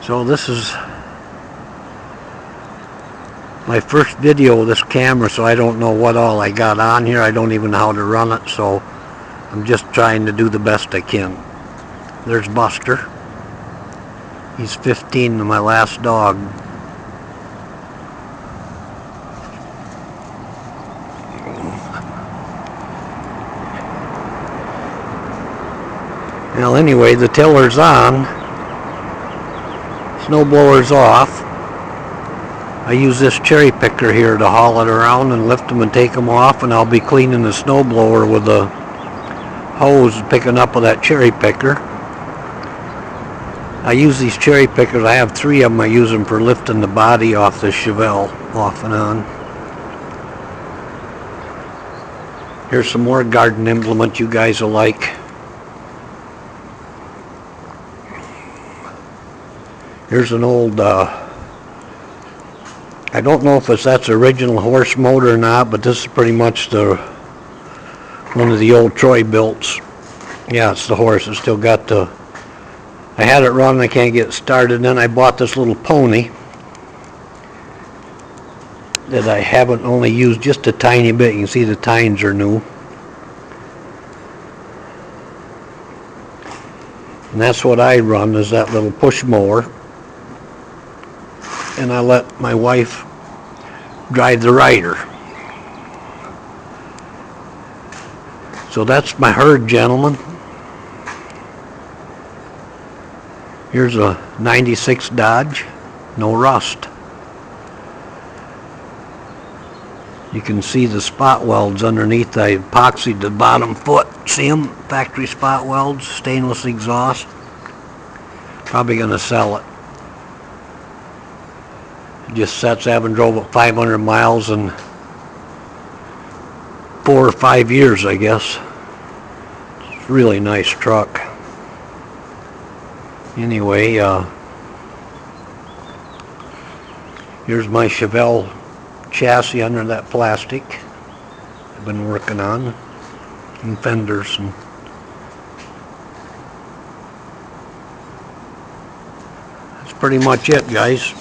So this is my first video with this camera, so I don't know what all I got on here. I don't even know how to run it, so I'm just trying to do the best I can. There's Buster. He's 15 and my last dog. Well, anyway, the tiller's on. Snowblower's off. I use this cherry picker here to haul it around and lift them and take them off, and I'll be cleaning the snowblower with the hose picking up with that cherry picker. I use these cherry pickers. I have 3 of them. I use them for lifting the body off the Chevelle off and on. Here's some more garden implement you guys will like. Here's an old, I don't know if that's original horse motor or not, but this is pretty much one of the old Troy builts. Yeah, it's the horse. It's still got the, I had it run and I can't get it started. Then I bought this little pony that I haven't only used just a tiny bit. You can see the tines are new. And that's what I run, is that little push mower. And I let my wife drive the rider. So that's my herd, gentlemen. Here's a 96 Dodge, no rust. You can see the spot welds underneath. I epoxied the bottom foot. See them? Factory spot welds, stainless exhaust. Probably gonna sell it. Just sets. I haven't drove it 500 miles in 4 or 5 years, I guess. It's a really nice truck. Anyway, here's my Chevelle chassis under that plastic I've been working on, and fenders, and that's pretty much it, guys.